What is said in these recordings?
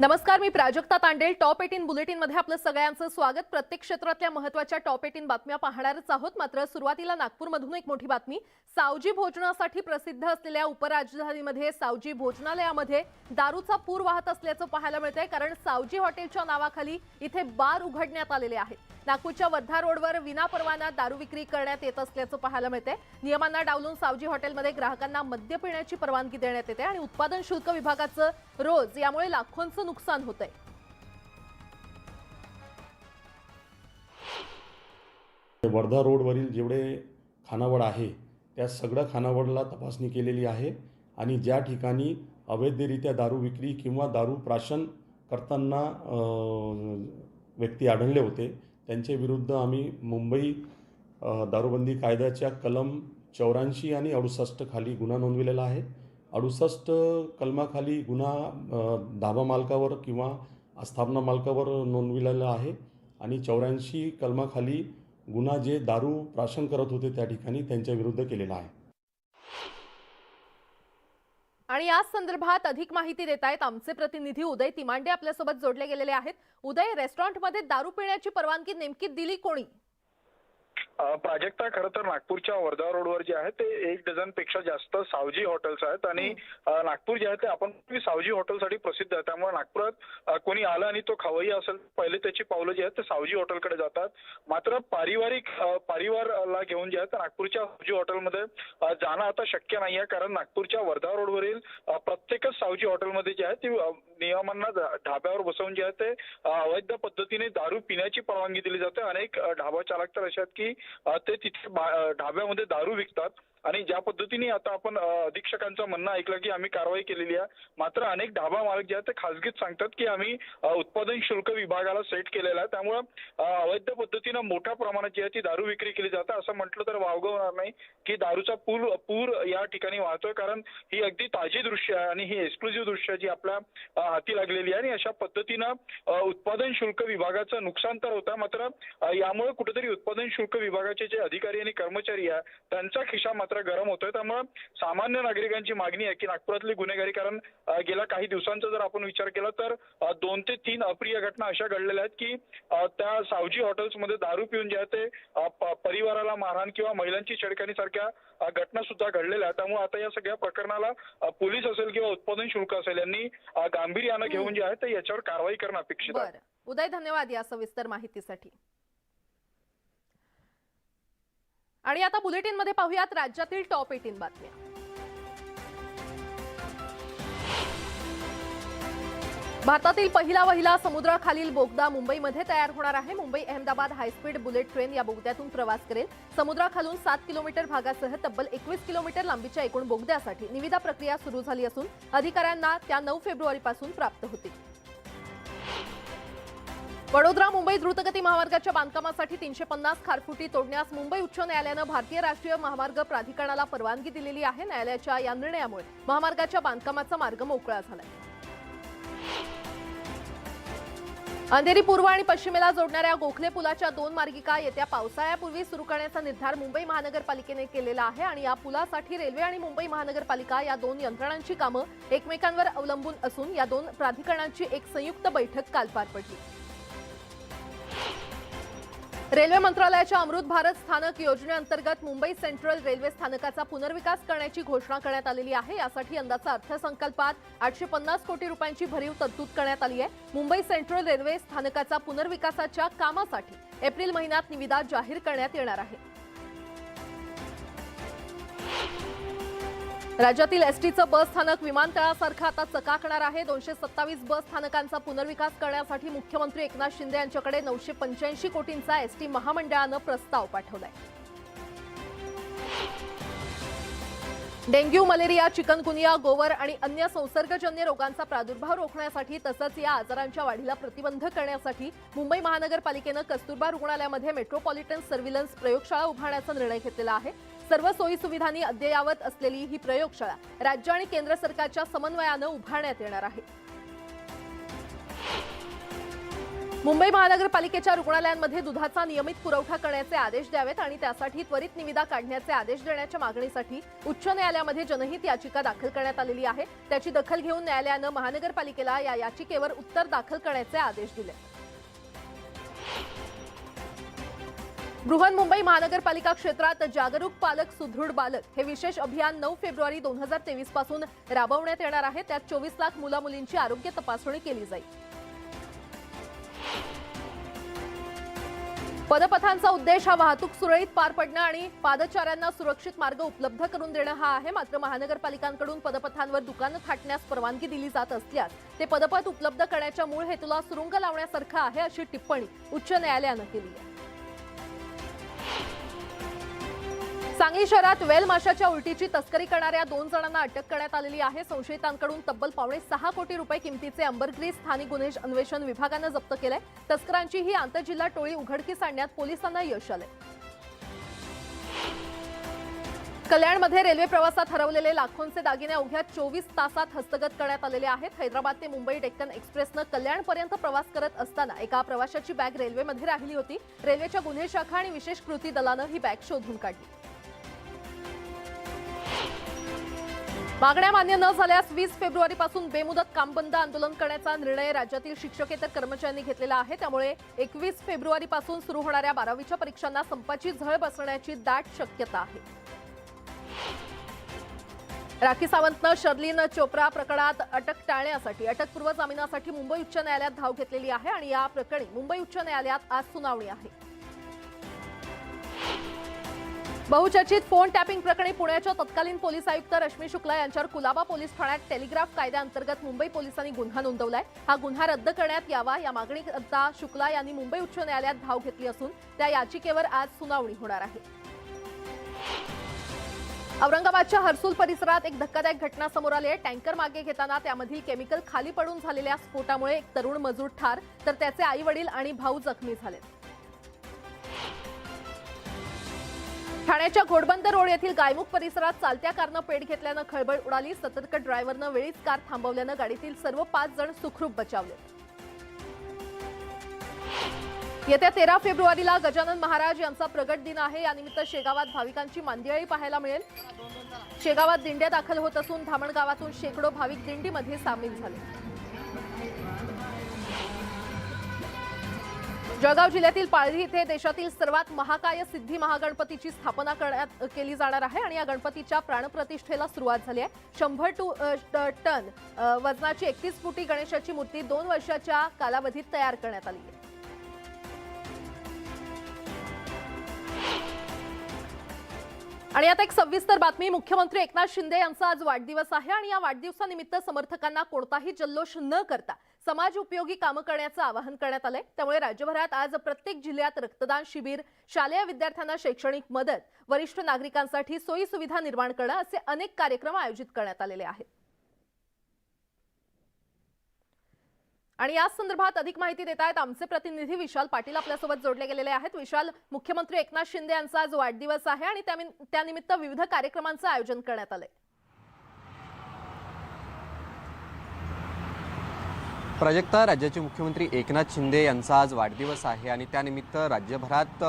नमस्कार, मी Prajakta Tandel. Top 18 bulletin मध्ये आपलं सगळ्यांचं स्वागत. प्रत्येक क्षेत्रातल्या महत्त्वाच्या टॉप 18 बातम्या पाहणारच आहोत. मात्र सुरुवातीला नागपूरमधून एक मोठी बातमी. सावजी भोजनासाठी प्रसिद्ध असलेल्या उपराजधानीमध्ये सावजी भोजनालयामध्ये दारूचा पूर वाहत असल्याचं पाहायला मिळतंय. कारण सावजी हॉटेलच्या नावाखाली इथे बार उघडण्यात आलेले आहेत. नागपूरच्या वर्धा रोडवर विनापरवाना दारू विक्री करण्यात येत असल्याचं पाहायला मिळतंय. नियमांना डावलून सावजी हॉटेलमध्ये ग्राहकांना मद्य पिण्याची परवानगी देण्यात येते आणि उत्पादन शुल्क विभागाचं रोज यामुळे लाखोंचं नुकसान होतंय. वर्धा रोडवरील जेवढे खानावळ आहे त्या सगळ्या खानावळला तपासणी केलेली आहे आणि ज्या ठिकाणी अवैधरित्या दारू विक्री किंवा दारू प्राशन करताना व्यक्ती आढळले होते त्यांच्या विरुद्ध आम्ही मुंबई दारूबंदी कायद्याच्या कलम 84 आणि 68 खाली गुन्हा नोंदविलेला आहे. 68 कलमाखाली गुन्हा धाबा मालकावर किंवा आस्थापना मालकावर नोंदविलेला आहे आणि 84 कलमाखाली गुन्हा जे दारू प्राशन करत होते त्या ठिकाणी त्यांच्या विरुद्ध केलेला आहे. आणि या संदर्भात अधिक माहिती देत आहेत आमचे प्रतिनिधी उदय तिमांडे आपल्यासोबत जोडले गेलेले आहेत. उदय, रेस्टॉरंटमध्ये दारू पिण्याची परवानगी नेमकी दिली कोणी? प्राजक्ता, खरं तर नागपूरच्या वर्धा रोडवर जे आहे ते 1 डझनपेक्षा जास्त सावजी हॉटेल्स आहेत आणि नागपूर जे आहे ते आपण सावजी हॉटेलसाठी प्रसिद्ध आहे. त्यामुळे नागपुरात कोणी आलं आणि तो खवय्या असेल पहिले त्याची पावलं जी आहेत ते सावजी हॉटेलकडे जातात. मात्र परिवाराला घेऊन जे आहे नागपूरच्या सावजी हॉटेलमध्ये जाणं आता शक्य नाही आहे. कारण नागपूरच्या वर्धा रोडवरील प्रत्येकच सावजी हॉटेलमध्ये जे आहे ती नियमांना ढाब्यावर बसवून जे आहे ते अवैध पद्धतीने दारू पिण्याची परवानगी दिली जाते. अनेक ढाबा चालक तर असे आहेत की ते तिथे ढाब्यामध्ये दारू विकतात आणि ज्या पद्धतीने आता आपण अधीक्षकांचं म्हणणं ऐकलं की आम्ही कारवाई केलेली आहे. मात्र अनेक ढाबा मालक जे आहेत ते खासगीत सांगतात की आम्ही उत्पादन शुल्क विभागाला सेट केलेला आहे. त्यामुळे अवैध पद्धतीनं मोठ्या प्रमाणात जी आहे ती दारू विक्री केली जाते. असं म्हटलं तर वावगं नाही की दारूचा पूर या ठिकाणी वाहतोय. कारण ही अगदी ताजी दृश्य आहे आणि ही एक्सक्लुझिव्ह दृश्य जी आपल्या हाती लागलेली आहे आणि अशा पद्धतीनं उत्पादन शुल्क विभागाचं नुकसान तर होतं. मात्र यामुळे कुठेतरी उत्पादन शुल्क विभागाचे जे अधिकारी आणि कर्मचारी आहे त्यांचा खिसा मात्र गरम होतोय. त्यामुळे सामान्य नागरिकांची मागणी आहे की नागपुरातली गुन्हेगारी, कारण गेल्या काही दिवसांचा जर आपण विचार केला तर 2 ते 3 अप्रिय घटना अशा घडलेल्या आहेत की त्या सावजी हॉटेल्समध्ये दारू पिऊन जे आहे ते परिवाराला मारहाण किंवा महिलांची छेडखानी सारख्या घटना सुद्धा घडलेल्या आहेत. त्यामुळे आता या सगळ्या प्रकरणाला पोलीस असेल किंवा उत्पादन शुल्क असेल यांनी गांभीर्यानं घेऊन जे आहे ते याच्यावर कारवाई करणं अपेक्षित आहे. उदय, धन्यवाद या सविस्तर माहितीसाठी. आणि आता बुलेटिन मध्ये पाहूयात राज्यातील टॉप 18 बातम्या. भारतातील पहिला समुद्राखालील बोगदा मुंबईमध्ये तयार होणार आहे. Mumbai Ahmedabad high speed bullet train या बोगद्यातून प्रवास करेल. समुद्राखालून 7 किलोमीटर भागासह तब्बल 21 किलोमीटर लांबीच्या एकूण बोगद्यासाठी निविदा प्रक्रिया सुरू झाली असून अधिकाऱ्यांना त्या 9 फेब्रुवारीपासून प्राप्त होतील. वडोदरा मुंबई द्रुतगती महामार्गाच्या बांधकामासाठी 350 खारफुटी तोडण्यास मुंबई उच्च न्यायालयानं भारतीय राष्ट्रीय महामार्ग प्राधिकरणाला परवानगी दिलेली आहे. न्यायालयाच्या या निर्णयामुळे महामार्गाच्या बांधकामाचा मार्ग मोकळा झालाय. अंधेरी पूर्व आणि पश्चिमेला जोडणाऱ्या गोखले पुलाच्या 2 मार्गिका येत्या पावसाळ्यापूर्वी सुरू करण्याचा निर्धार मुंबई महानगरपालिकेने केलेला आहे आणि या पुलासाठी रेल्वे आणि मुंबई महानगरपालिका या 2 यंत्रणांची कामं एकमेकांवर अवलंबून असून या 2 प्राधिकरणांची एक संयुक्त बैठक काल पार पडली. रेल्वे मंत्रालयाच्या अमृत भारत स्थानक योजनेअंतर्गत मुंबई सेंट्रल रेल्वे स्थानकाचा पुनर्विकास करण्याची घोषणा करण्यात आलेली आहे. यासाठी यंदाचा अर्थसंकल्पात 850 कोटी रुपयांची भरीव तरतूद करण्यात आली आहे. मुंबई सेंट्रल रेल्वे स्थानकाचा पुनर्विकासाच्या कामासाठी एप्रिल महिन्यात निविदा जाहीर करण्यात येणार आहे. राज्यातील एसटीचं बस स्थानक विमानतळासारखं आता चकाकणार आहे. 227 बस स्थानकांचा पुनर्विकास करण्यासाठी मुख्यमंत्री एकनाथ शिंदे यांच्याकडे 985 कोटींचा एसटी महामंडळानं प्रस्ताव पाठवलाय. डेंग्यू, मलेरिया, चिकनगुनिया, गोवर आणि अन्य संसर्गजन्य रोगांचा प्रादुर्भाव रोखण्यासाठी तसंच या आजारांच्या वाढीला प्रतिबंध करण्यासाठी मुंबई महानगरपालिकेनं कस्तुरबा रुग्णालयामध्ये मेट्रोपॉलिटन सर्व्हिलन्स प्रयोगशाळा उभारण्याचा निर्णय घेतलेला आहे. सर्व सोयी सुविधांनी अद्ययावत असलेली ही प्रयोगशाळा राज्य आणि केंद्र सरकारच्या समन्वयानं उभारण्यात येणार आहे. मुंबई महानगरपालिकेच्या रुग्णालयांमध्ये दुधाचा नियमित पुरवठा करण्याचे आदेश द्यावेत आणि त्यासाठी त्वरित निविदा काढण्याचे आदेश देण्याच्या मागणीसाठी उच्च न्यायालयामध्ये जनहित याचिका दाखल करण्यात आलेली आहे। त्याची दखल घेऊन न्यायालयानं महानगरपालिकेला या याचिकेवर उत्तर दाखल करण्याचे आदेश दिले। बृहन्मुंबई महानगरपालिका क्षेत्रात जागरूक पालक सुदृढ बालक हे विशेष अभियान 9 फेब्रुवारी 2023 पासून राबवण्यात येणार आहे। त्यात 24 लाख मुला-मुलींची आरोग्य तपासणी केली जाईल। पदपथांचा उद्देश हा वाहतूक सुरळीत पार पडणं आणि पादचाऱ्यांना सुरक्षित मार्ग उपलब्ध करून देणं हा आहे। मात्र महानगरपालिकांकडून पदपथांवर दुकानं थाटण्यास परवानगी दिली जात असल्यास ते पदपथ उपलब्ध करण्याच्या मूळ हेतूला सुरुंग लावण्यासारखं आहे, अशी टिप्पणी उच्च न्यायालयानं केली आहे। सांगली शहरात वेल माशाच्या उलटीची तस्करी करणाऱ्या 2 जणांना अटक करण्यात आलेली आहे। संशयितांकडून तब्बल 6.25 कोटी रुपये किमतीचे अंबरग्रीस स्थानिक गुन्हे अन्वेषण विभागानं जप्त केलंय। तस्करांची ही आंतरजिल्हा टोळी उघडकीस आणण्यात पोलिसांना यश आलंय। कल्याणमध्ये रेल्वे प्रवासात हरवलेले लाखोंचे दागिने अवघ्या 24 तासात हस्तगत करण्यात आलेले आहेत। हैदराबाद ते मुंबई डेक्कन एक्सप्रेसनं कल्याणपर्यंत प्रवास करत असताना एका प्रवाशाची बॅग रेल्वेमध्ये राहिली होती। रेल्वेच्या गुन्हे शाखा आणि विशेष कृती दलानं ही बॅग शोधून काढली। मागण्या मान्य न झाल्यास 20 फेब्रुवारीपासून बेमुदत कामबंद आंदोलन करण्याचा निर्णय राज्यातील शिक्षकेतर कर्मचाऱ्यांनी घेतलेला आहे। त्यामुळे 21 फेब्रुवारीपासून सुरू होणाऱ्या 12वीच्या परीक्षांना संपाची झळ बसण्याची दाट शक्यता आहे। राखी सावंतनं शर्लिन चोप्रा प्रकरणात अटक टाळण्यासाठी अटकपूर्व जामिनासाठी मुंबई उच्च न्यायालयात धाव घेतलेली आहे आणि या प्रकरणी मुंबई उच्च न्यायालयात आज सुनावणी आहे। बहुचर्चित फोन टॅपिंग प्रकरणी पुण्याच्या तत्कालीन पोलीस आयुक्त रश्मी शुक्ला यांच्यावर कुलाबा पोलीस ठाण्यात टेलिग्राफ कायद्याअंतर्गत मुंबई पोलिसांनी गुन्हा नोंदवलाय। हा गुन्हा रद्द करण्यात यावा या मागणीकरता शुक्ला यांनी मुंबई उच्च न्यायालयात धाव घेतली असून त्या याचिकेवर आज सुनावणी होणार आहे। औरंगाबादच्या हर्सुल परिसरात एक धक्कादायक घटना समोर आली आहे। टँकर मागे घेताना त्यामधील केमिकल खाली पडून झालेल्या स्फोटामुळे एक तरुण मजूर ठार तर त्याचे आई-वडील आणि भाऊ जखमी झाले। ठाण्याच्या घोडबंदर रोड येथील गायमुख परिसरात चालत्या कारनं पेट घेतल्यानं खळबळ उडाली। सतर्क ड्रायव्हरनं वेळीच कार थांबवल्यानं गाडीतील सर्व 5 जण सुखरूप बचावले। येत्या 13 फेब्रुवारीला गजानन महाराज यांचा प्रगट दिन आहे। यानिमित्त शेगावात भाविकांची मांदियाळी पाहायला मिळेल। शेगावात दिंड्या दाखल होत असून धामण गावातून शेकडो भाविक दिंडीमध्ये सामील झाले। जळगाव जिल्ह्यातील पाळधी इथे देशातील सर्वात महाकाय सिद्धी महागणपतीची स्थापना केली जाणार आहे आणि या गणपतीच्या प्राणप्रतिष्ठेला सुरुवात झाली आहे। 100 टन वजनाची 31 फुटी गणेशाची मूर्ती 2 वर्षाच्या कालावधीत तयार करण्यात आली आहे। आणि आता एक सविस्तर बातमी। मुख्यमंत्री एकनाथ शिंदे यांचा आज वाढदिवस आहे आणि या वाढदिवसानिमित्त समर्थकांना कोणताही जल्लोष न करता समाज उपयोगी कामं करण्याचं आवाहन करण्यात आलंय। त्यामुळे राज्यभरात आज प्रत्येक जिल्ह्यात रक्तदान शिबिर, शालेय विद्यार्थ्यांना शैक्षणिक मदत, वरिष्ठ नागरिकांसाठी सोयी सुविधा निर्माण करणं असे अनेक कार्यक्रम आयोजित करण्यात आलेले आहेत। आणि या संदर्भात अधिक माहिती देत आहेत आमचे प्रतिनिधी विशाल पाटील आपल्यासोबत जोडले गेलेले आहेत। विशाल, मुख्यमंत्री एकनाथ शिंदे यांचा आज वाढदिवस आहे आणि त्यानिमित्त विविध कार्यक्रमांचं आयोजन करण्यात आलंय। प्राजक्ता, राज्याचे मुख्यमंत्री एकनाथ शिंदे यांचा आज वाढदिवस आहे आणि त्यानिमित्त राज्यभरात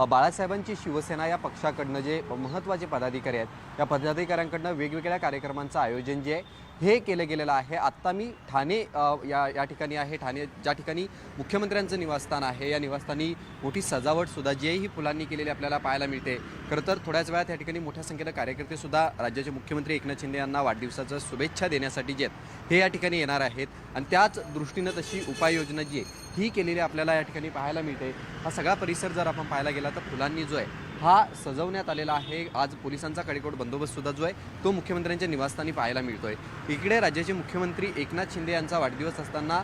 बाळासाहेबांची शिवसेना या पक्षाकडनं जे महत्त्वाचे पदाधिकारी आहेत या पदाधिकाऱ्यांकडनं वेगवेगळ्या कार्यक्रमांचं आयोजन जे आहे हे केलं गेलेलं आहे। आत्ता मी ठाणे या ठिकाणी आहे। ठाणे ज्या ठिकाणी मुख्यमंत्र्यांचं निवासस्थान आहे या निवासस्थानी मोठी सजावटसुद्धा जी आहे ही फुलांनी केलेली आपल्याला पाहायला मिळते। खरं तर थोड्याच वेळात या ठिकाणी मोठ्या संख्येनं कार्यकर्तेसुद्धा राज्याचे मुख्यमंत्री एकनाथ शिंदे यांना वाढदिवसाच्या शुभेच्छा देण्यासाठी जे आहेत हे या ठिकाणी येणार आहेत आणि त्याच दृष्टीनं तशी उपाययोजना जी आहे ही केलेली आपल्याला या ठिकाणी पाहायला मिळते। हा सगळा परिसर जर आपण पाहायला गेला तर फुलांनी जो आहे हा सजवण्यात आलेला आहे। आज पोलिसांचा कडेकोट बंदोबस्त सुद्धा जो आहे तो मुख्यमंत्र्यांच्या निवासस्थानी पाहायला मिळतोय। इकडे राज्याचे मुख्यमंत्री एकनाथ शिंदे यांचा वाढदिवस असताना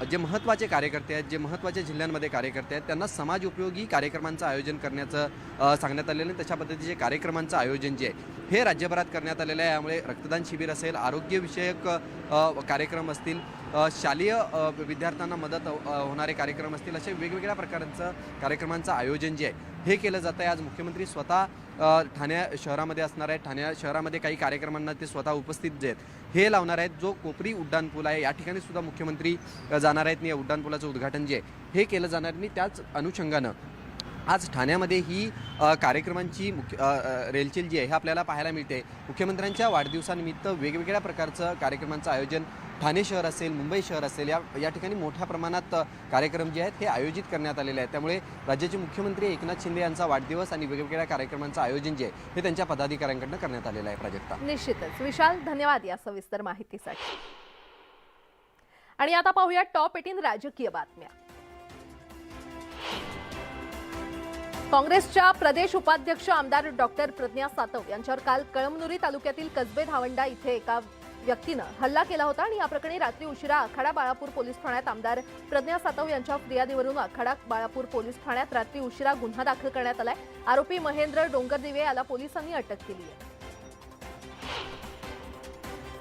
जे महत्त्वाचे कार्यकर्ते आहेत, जे महत्त्वाच्या जिल्ह्यांमध्ये कार्यकर्ते आहेत त्यांना समाज उपयोगी कार्यक्रमांचं आयोजन करण्याचं सांगण्यात आलेलं आहे। तशा पद्धतीचे कार्यक्रमांचं आयोजन जे आहे हे राज्यभरात करण्यात आलेलं आहे। यामुळे रक्तदान शिबिर असेल, आरोग्यविषयक कार्यक्रम असतील, शालेय विद्यार्थ्यांना मदत होणारे कार्यक्रम असतील, असे वेगवेगळ्या प्रकारचं कार्यक्रमांचं आयोजन जे आहे हे केलं जातं आहे. आज मुख्यमंत्री स्वतः ठाणे शहरामध्ये असणार आहेत. ठाणे शहरामध्ये काही कार्यक्रमांना ते स्वतः उपस्थित जे आहेत हे लावणार आहेत. जो कोपरी उड्डाणपूल आहे या ठिकाणी सुद्धा मुख्यमंत्री जाणार आहेत आणि या उड्डाणपुलाचं उद्घाटन जे आहे हे केलं जाणार आणि त्याच अनुषंगानं आज ठाण्यामध्ये ही कार्यक्रमांची रेलचेल जी आहे हे आपल्याला पाहायला मिळते. मुख्यमंत्र्यांच्या वाढदिवसानिमित्त वेगवेगळ्या प्रकारचं कार्यक्रमांचं आयोजन ठाणे शहर असेल, मुंबई शहर असेल, या ठिकाणी मोठ्या प्रमाणात कार्यक्रम जे आहेत हे आयोजित करण्यात आलेले आहेत. त्यामुळे राज्याचे मुख्यमंत्री एकनाथ शिंदे यांचा वाढदिवस आणि वेगवेगळ्या कार्यक्रमांचं आयोजन जे आहे हे त्यांच्या पदाधिकाऱ्यांकडून करण्यात आलेलं आहे. प्राजक्ता, निश्चितच विशाल, धन्यवाद या सविस्तर माहितीसाठी. आणि आता पाहूया टॉप 18 राजकीय बातम्या. काँग्रेसच्या प्रदेश उपाध्यक्ष आमदार डॉक्टर प्रज्ञा सातव यांच्यावर काल कळमनुरी तालुक्यातील कसबे धावंडा इथे एका व्यक्तीनं हल्ला केला होता आणि या प्रकरणी रात्री उशिरा आखाडा बाळापूर पोलीस ठाण्यात आमदार प्रज्ञा सातव यांच्या फिर्यादीवरून आखाडा बाळापूर पोलीस ठाण्यात रात्री उशिरा गुन्हा दाखल करण्यात आलाय. आरोपी महेंद्र डोंगरदिवे याला पोलिसांनी अटक केली आहे.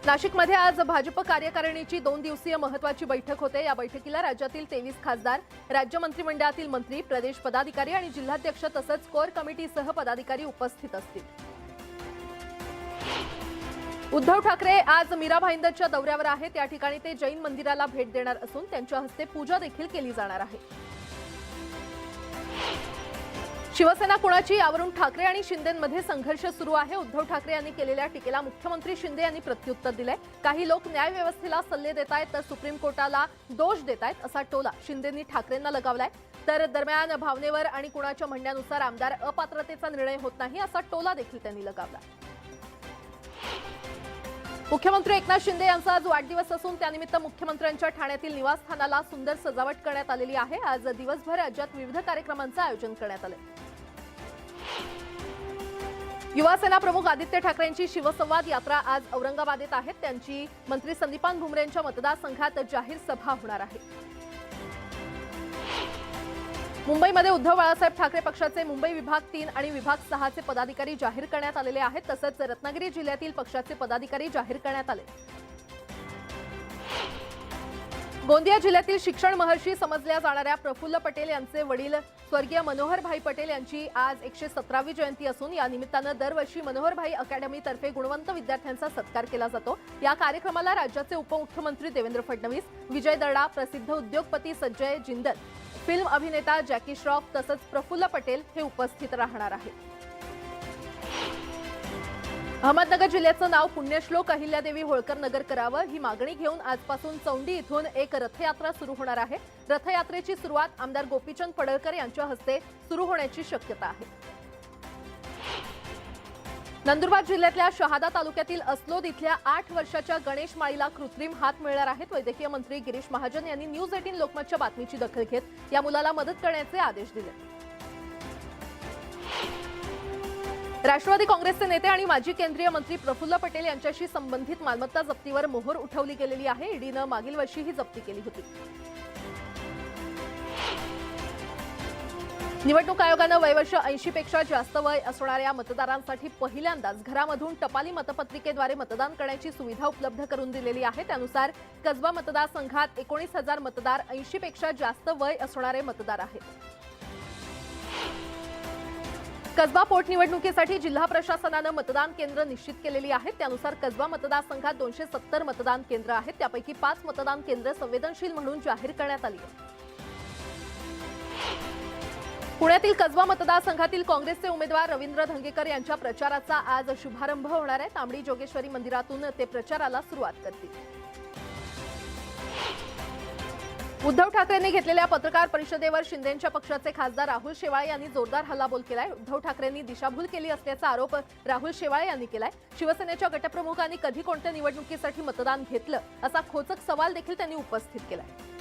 नाशिकमध्ये आज भाजप कार्यकारिणीची 2 दिवसीय महत्त्वाची बैठक होते. या बैठकीला राज्यातील 23 खासदार, राज्य मंत्रिमंडळातील मंत्री, प्रदेश पदाधिकारी आणि जिल्हाध्यक्ष तसंच कोर कमिटीसह पदाधिकारी उपस्थित असतील. उद्धव ठाकरे आज मीरा भाईंदरच्या दौऱ्यावर आहेत. या ठिकाणी ते जैन मंदिराला भेट देणार असून त्यांच्या हस्ते पूजा देखील केली जाणार आहे. शिवसेना कुणाची, यावरून ठाकरे आणि शिंदेंमध्ये संघर्ष सुरू आहे. उद्धव ठाकरे यांनी केलेल्या टीकेला मुख्यमंत्री शिंदे यांनी प्रत्युत्तर दिलंय. काही लोक न्याय व्यवस्थेला सल्ले देत आहेत तर सुप्रीम कोर्टाला दोष देत आहेत असा टोला शिंदेंनी ठाकरेंना लगावलाय. तर दरम्यान भावनेवर आणि कुणाच्या म्हणण्यानुसार आमदार अपात्रतेचा निर्णय होत नाही असा टोला देखील त्यांनी लगावला. मुख्यमंत्री एकनाथ शिंदे यांचा आज वाढदिवस असून त्यानिमित्त मुख्यमंत्र्यांच्या ठाण्यातील निवासस्थानाला सुंदर सजावट करण्यात आलेली आहे. आज दिवसभर राज्यात विविध कार्यक्रमांचं आयोजन करण्यात आलं. युवासेना प्रमुख आदित्य ठाकरेंची शिवसंवाद यात्रा आज औरंगाबादेत आहे. त्यांची मंत्री संदीपान भुमरेंच्या मतदारसंघात जाहीर सभा होणार आहे. मुंबईमध्ये उद्धव बाळासाहेब ठाकरे पक्षाचे मुंबई विभाग 3 आणि विभाग 6 चे पदाधिकारी जाहीर करण्यात आलेले आहेत. तसंच रत्नागिरी जिल्ह्यातील पक्षाचे पदाधिकारी जाहीर करण्यात आले. गोंदिया जिल्ह्यातील शिक्षण महर्षी समजल्या जाणाऱ्या प्रफुल्ल पटेल यांचे वडील स्वर्गीय मनोहरभाई पटेल यांची आज 117वी जयंती असून या निमित्तानं दरवर्षी मनोहरभाई अकॅडमीतर्फे गुणवंत विद्यार्थ्यांचा सत्कार केला जातो. या कार्यक्रमाला राज्याचे उपमुख्यमंत्री देवेंद्र फडणवीस, विजय दर्डा, प्रसिद्ध उद्योगपती संजय जिंदल, फिल्म अभिनेता जॅकी श्रॉफ तसंच प्रफुल्ल पटेल हे उपस्थित राहणार आहेत. अहमदनगर जिल्ह्याचं नाव पुण्यश्लोक अहिल्यादेवी होळकर नगर करावं ही मागणी घेऊन आजपासून चौंडी इथून एक रथयात्रा सुरू होणार आहे. रथयात्रेची सुरुवात आमदार गोपीचंद पडळकर यांच्या हस्ते सुरू होण्याची शक्यता आहे. नंदुरबार जिल्ह्यातल्या शहादा तालुक्यातील अस्लोद इथल्या 8 वर्षाच्या गणेश माळीला कृत्रिम हात मिळणार आहेत. वैद्यकीय मंत्री गिरीश महाजन यांनी न्यूज 18 लोकमतच्या बातमीची दखल घेत या मुलाला मदत करण्याचे आदेश दिले. राष्ट्रवादी काँग्रेसचे नेते आणि माजी केंद्रीय मंत्री प्रफुल्ल पटेल यांच्याशी संबंधित मालमत्ता जप्तीवर मोहर उठवली गेलेली आहे. ईडीनं मागील वर्षी ही जप्ती केली होती. निवडणूक आयोगानं वयवर्ष 80 पेक्षा जास्त वय असणाऱ्या मतदारांसाठी पहिल्यांदाच घरामधून टपाली मतपत्रिकेद्वारे मतदान करण्याची सुविधा उपलब्ध करून दिलेली आहे. त्यानुसार कसबा मतदारसंघात 19,000 मतदार 80 पेक्षा जास्त वय असणारे मतदार आहेत. कसबा पोटनिवडणुकीसाठी जिल्हा प्रशासनानं मतदान केंद्र निश्चित केलेली आहेत. त्यानुसार कसबा मतदारसंघात 270 मतदान केंद्र आहेत. त्यापैकी 5 मतदान केंद्र संवेदनशील म्हणून जाहीर करण्यात आली आहेत. पुण्यातील कसबा मतदारसंघातील काँग्रेसचे उमेदवार रवींद्र धंगेकर यांच्या प्रचाराचा आज शुभारंभ होणार आहे. तांबडी जोगेश्वरी मंदिरातून ते प्रचाराला सुरुवात करतील. उद्धव ठाकरेंनी घेतलेल्या पत्रकार परिषदेवर शिंदेच्या पक्षाचे खासदार राहुल शेवाळे यांनी जोरदार हल्लाबोल केलाय. उद्धव ठाकरेंनी दिशाभूल केली असल्याचा आरोप राहुल शेवाळे यांनी केलाय. शिवसेनेच्या गटप्रमुखांनी कधी कोणत्या निवडणुकीसाठी मतदान घेतलं असा खोचक सवाल देखील त्यांनी उपस्थित केलाय.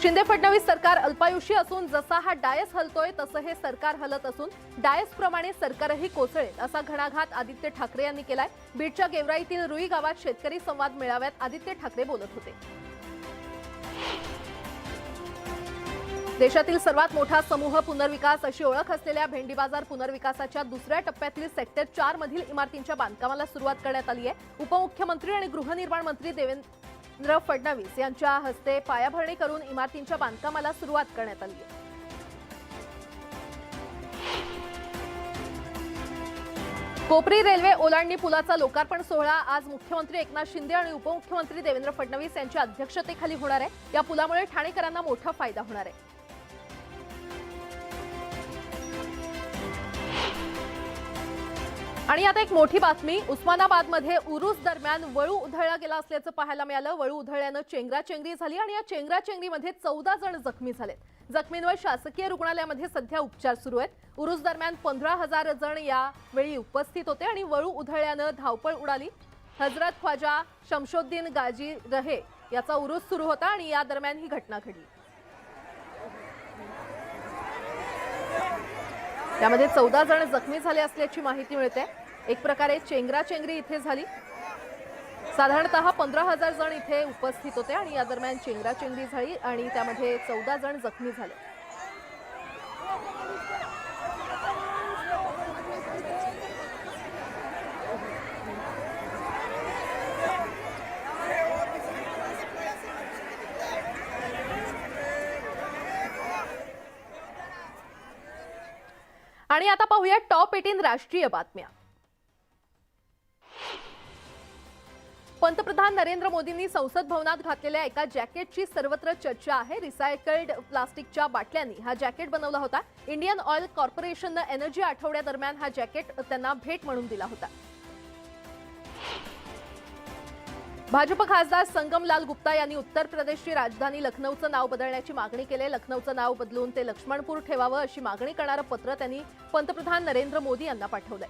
शिंदे फडणवीस सरकार अल्पायुषी असून जसा हा डायस हलतोय तसं हे सरकार हलत असून डायसप्रमाणे सरकारही कोसळेल असा घणाघात आदित्य ठाकरे यांनी केलाय. बीडच्या गेवराईतील रुई गावात शेतकरी संवाद मेळाव्यात आदित्य ठाकरे बोलत होते. देशातील सर्वात मोठा समूह पुनर्विकास अशी ओळख असलेल्या भेंडी बाजार पुनर्विकासाच्या दुसऱ्या टप्प्यातील सेक्टर 4 मधील इमारतींच्या बांधकामाला सुरुवात करण्यात आली आहे। उपमुख्यमंत्री आणि गृहनिर्माण मंत्री देवेंद्र फडणवीस यांच्या हस्ते पायाभरणी करून इमारतींच्या बांधकामाला सुरुवात करण्यात आली आहे। कोपरी रेल्वे ओलांडणी पुलाचा लोकार्पण सोहळा आज मुख्यमंत्री एकनाथ शिंदे आणि उपमुख्यमंत्री देवेंद्र फडणवीस यांच्या अध्यक्षतेखाली होणार आहे। या पुलामुळे ठाणेकरांना मोठा फायदा होणार आहे। आणि आता एक मोठी बातमी, उस्मानाबादमध्ये उरूस दरम्यान वळू उधळला गेला असल्याचं पाहायला मिळालं। वळू उधळल्यानं चेंगराचेंगरी झाली आणि या चेंगराचेंगरीमध्ये 14 जण जखमी झालेत। जखमींवर शासकीय रुग्णालयामध्ये सध्या उपचार सुरू आहेत। उरूस दरम्यान 15,000 जण यावेळी उपस्थित होते आणि वळू उधळल्यानं धावपळ उडाली। हजरत ख्वाजा शमशोद्दीन गाजी रहे याचा उरूस सुरू होता आणि या दरम्यान ही घटना घडली। यामध्ये 14 जण जखमी झाले असल्याची माहिती मिळते। एक प्रकारे चेंगराचेंगरी इथे झाली। साधारणतः 15,000 जण इथे उपस्थित होते आणि या दरम्यान चेंगराचेंगरी झाली आणि त्यामध्ये 14 जण जखमी झाले। आणि आता पाहूया टॉप 18 राष्ट्रीय बातम्या। पंतप्रधान नरेंद्र मोदींनी संसद भवनात घातलेल्या एका जॅकेटची सर्वत्र चर्चा आहे। रिसायकल्ड प्लास्टिकच्या बाटल्यांनी हा जॅकेट बनवला होता। इंडियन ऑइल कॉर्पोरेशननं एनर्जी आठवड्यादरम्यान हा जॅकेट त्यांना भेट म्हणून दिला होता। भाजप खासदार संगम लाल गुप्ता यांनी उत्तर प्रदेशची राजधानी लखनौचं नाव बदलण्याची मागणी केली। लखनौचं नाव बदलून ते लक्ष्मणपूर ठेवावं अशी मागणी करणारं पत्र त्यांनी पंतप्रधान नरेंद्र मोदी यांना पाठवलंय।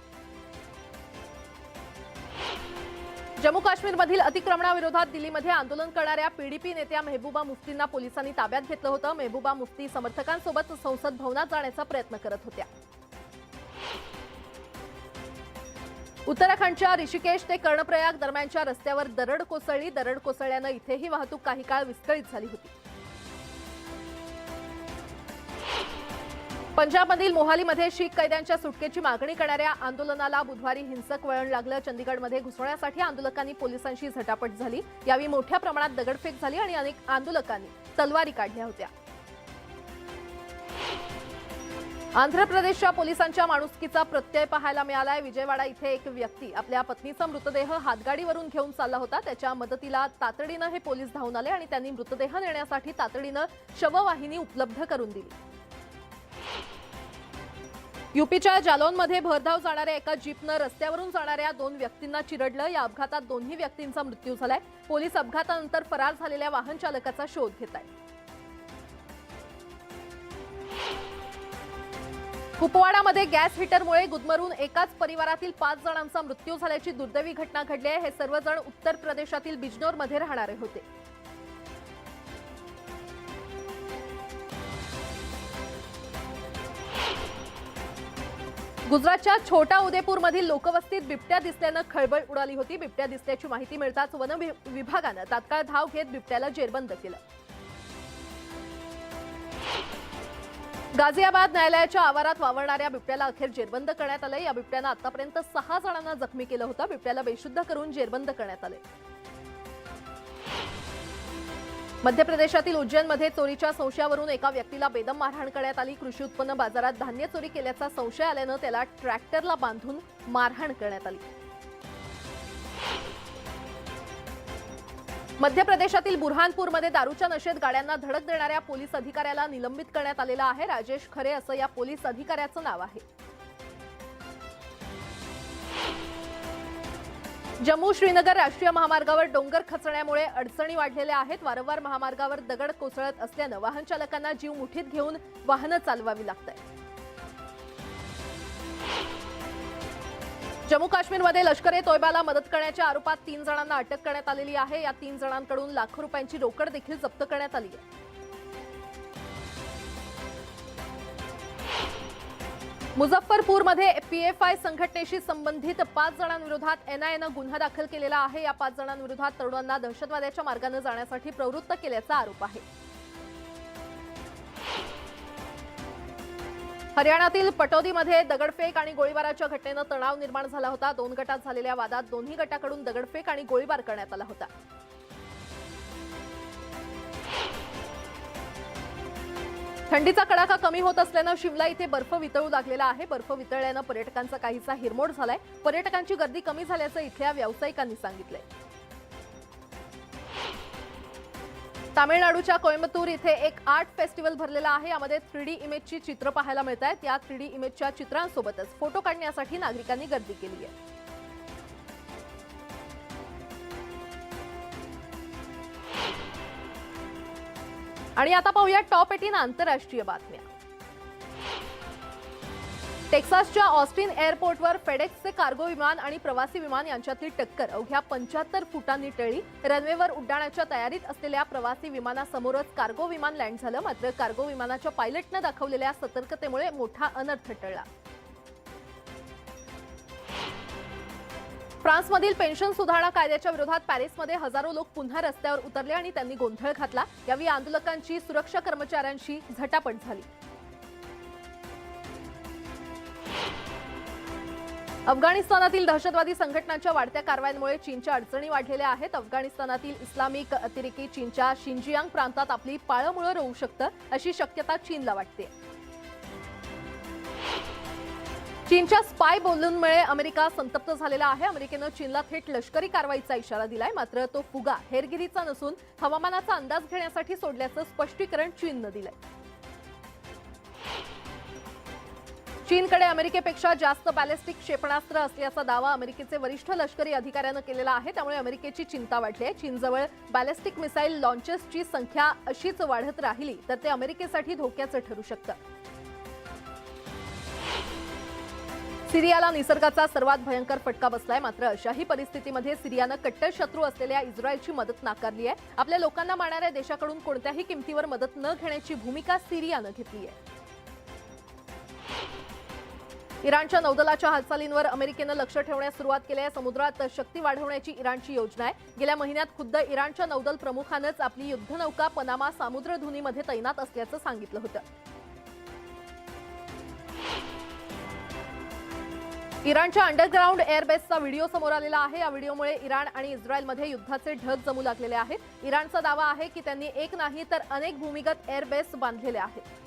जम्मू काश्मीरमधील अतिक्रमणाविरोधात दिल्लीमध्ये आंदोलन करणाऱ्या पीडीपी नेत्या मेहबूबा मुफ्तींना पोलिसांनी ताब्यात घेतलं होतं। मेहबूबा मुफ्ती समर्थकांसोबत संसद भवनात जाण्याचा प्रयत्न करत होत्या। उत्तराखंडच्या ऋषिकेश ते कर्णप्रयाग दरम्यानच्या रस्त्यावर दरड कोसळली। दरड कोसळल्यानं इथेही वाहतूक काही काळ विस्कळीत झाली होती। पंजाबमधील मोहालीमध्ये शीख कैद्यांच्या सुटकेची मागणी करणाऱ्या आंदोलनाला बुधवारी हिंसक वळण लागलं। चंदीगडमध्ये घुसण्यासाठी आंदोलकांनी पोलिसांशी झटापट झाली। यावेळी मोठ्या प्रमाणात दगडफेक झाली आणि अनेक आंदोलकांनी तलवारी काढल्या होत्या। आंध्र प्रदेशच्या पोलिसांच्या माणुसकीचा प्रत्यय पाहायला मिळालाय। विजयवाडा इथे एक व्यक्ती आपल्या पत्नीचा मृतदेह हातगाडीवरून घेऊन चालला होता। त्याच्या मदतीला तातडीनं हे पोलीस धावून आले आणि त्यांनी मृतदेह नेण्यासाठी तातडीनं शववाहिनी उपलब्ध करून दिली। यूपीच्या जालौनमध्ये भरधाव जाणाऱ्या एका जीपनं रस्त्यावरून जाणाऱ्या 2 व्यक्तींना चिरडलं। या अपघातात दोन्ही व्यक्तींचा मृत्यू झालाय। पोलीस अपघातानंतर फरार झालेल्या वाहन चालकाचा शोध घेत आहेत। कुपवाडामध्ये गॅस हिटरमुळे गुदमरून एकाच परिवारातील 5 जणांचा मृत्यू झाल्याची दुर्दैवी घटना घडली आहे। हे सर्वजण उत्तर प्रदेशातील बिजनौरमध्ये राहणारे होते। गुजरातच्या छोटा उदेपूरमधील लोकवस्तीत बिबट्या दिसल्यानं खळबळ उडाली होती। बिबट्या दिसल्याची माहिती मिळताच वन विभागानं तात्काळ धाव घेत बिबट्याला जेरबंद केलं। गाझियाबाद न्यायालयाच्या आवारात वावरणाऱ्या बिबट्याला अखेर जेरबंद करण्यात आले। या बिबट्यानं आतापर्यंत 6 जणांना जखमी केलं होतं। बिबट्याला बेशुद्ध करून जेरबंद करण्यात आले। मध्य प्रदेशातील उज्जैनमध्ये चोरीच्या संशयावरून एका व्यक्तीला बेदम मारहाण करण्यात आली। कृषी उत्पन्न बाजारात धान्य चोरी केल्याचा संशय आल्यानं त्याला ट्रॅक्टरला बांधून मारहाण करण्यात आली। मध्य प्रदेशातील बुरहानपूरमध्ये दारूच्या नशेत गाड्यांना धडक देणाऱ्या पोलीस अधिकाऱ्याला निलंबित करण्यात आलेलं आहे। राजेश खरे असं या पोलीस अधिकाऱ्याचं नाव आहे। जम्मू श्रीनगर राष्ट्रीय महामार्गावर डोंगर खचण्यामुळे अडचणी वाढलेल्या आहेत। वारंवार महामार्गावर दगड कोसळत असल्यानं वाहन चालकांना जीव मुठीत घेऊन वाहनं चालवावी लागतात। जम्मू काश्मीरमध्ये लष्कर-ए तोयबाला मदत करण्याच्या आरोपात 3 जणांना अटक करण्यात आलेली आहे। या 3 जणांकडून लाखो रुपयांची रोकड देखील जप्त करण्यात आली आहे। मुझफ्फरपूरमध्ये पीएफआय संघटनेशी संबंधित 5 जणांविरोधात एनआयएनं गुन्हा दाखल केलेला आहे। या 5 जणांविरोधात तरुणांना दहशतवादाच्या मार्गाने जाण्यासाठी प्रवृत्त केल्याचा आरोप आहे। हरियाणातील पटौदीमध्ये दगडफेक आणि गोळीबाराच्या घटनेनं तणाव निर्माण झाला होता. 2 गटात झालेल्या वादात दोन्ही गटाकडून दगडफेक आणि गोळीबार करण्यात आला होता. थंडीचा कडाका कमी होत असल्यानं शिमला इथे बर्फ वितळू लागलेला आहे. बर्फ वितळल्यानं पर्यटकांचा काहीसा हिरमोड झालाय. पर्यटकांची गर्दी कमी झाल्याचं इथल्या व्यावसायिकांनी सांगितलंय. तामिळनाडूच्या कोयंबतूर इथे एक आर्ट फेस्टिवल भरलेला आहे. यामध्ये 3D इमेजची चित्र पाहायला मिळत आहेत. या 3D इमेजच्या चित्रांसोबतच फोटो काढण्यासाठी नागरिकांनी गर्दी केली आहे. आणि आता पाहूया टॉप 18 आंतरराष्ट्रीय बातम्या. टेक्सासच्या ऑस्टिन एअरपोर्टवर फेडेक्सचे कार्गो विमान आणि प्रवासी विमान यांच्यातली टक्कर अवघ्या 75 फुटांनी टळली. रनवेवर उड्डाणाच्या तयारीत असलेल्या प्रवासी विमानासमोरच कार्गो विमान लँड झालं. मात्र कार्गो विमानाच्या पायलटनं दाखवलेल्या सतर्कतेमुळे मोठा अनर्थ टळला. फ्रान्समधील पेन्शन सुधारणा कायद्याच्या विरोधात पॅरिसमध्ये हजारो लोक पुन्हा रस्त्यावर उतरले आणि त्यांनी गोंधळ घातला. यावेळी आंदोलकांची सुरक्षा कर्मचाऱ्यांशी झटापट झाली. अफगाणिस्तानातील दहशतवादी संघटनांच्या वाढत्या कारवायांमुळे चीनच्या अडचणी वाढलेल्या आहेत. अफगाणिस्तानातील इस्लामिक अतिरेकी चीनच्या शिंजियांग प्रांतात आपली पाळंमुळं रोवू शकतं अशी शक्यता चीनला वाटते. चीनच्या स्पाय बलूनमुळे अमेरिका संतप्त झालेला आहे. अमेरिकेनं चीनला थेट लष्करी कारवाईचा इशारा दिलाय. मात्र तो फुगा हेरगिरीचा नसून हवामानाचा अंदाज घेण्यासाठी सोडल्याचं स्पष्टीकरण चीननं दिलंय. चीनकडे अमेरिकेपेक्षा जास्त बॅलिस्टिक क्षेपणास्त्र असल्याचा दावा अमेरिकेचे वरिष्ठ लष्करी अधिकाऱ्यानं केलेला आहे. त्यामुळे अमेरिकेची चिंता वाढली आहे. चीनजवळ बॅलिस्टिक मिसाईल लॉन्चेसची संख्या अशीच वाढत राहिली तर ते अमेरिकेसाठी धोक्याचं ठरू शकतं. सिरियाला निसर्गाचा सर्वात भयंकर फटका बसलाय. मात्र अशाही परिस्थितीमध्ये सिरियानं कट्टर शत्रू असलेल्या इस्रायलची मदत नाकारली आहे. आपल्या लोकांना मारणाऱ्या देशाकडून कोणत्याही किमतीवर मदत न घेण्याची भूमिका सिरियानं घेतली आहे. इराणच्या नौदलाच्या हालचालींवर अमेरिकेनं लक्ष ठेवण्यास सुरुवात केली आहे. समुद्रात शक्ती वाढवण्याची इराणची योजना आहे. गेल्या महिन्यात खुद्द इराणच्या नौदल प्रमुखानंच आपली युद्धनौका पनामा सामुद्रधुनीमध्ये तैनात असल्याचं सांगितलं होतं. इराणच्या अंडरग्राऊंड एअरबेसचा व्हिडिओ समोर आलेला आहे. या व्हिडिओमुळे इराण आणि इस्रायलमध्ये युद्धाचे ढग जमू लागलेले आहेत. इराणचा दावा आहे की त्यांनी एक नाही तर अनेक भूमिगत एअरबेस बांधलेले आहेत.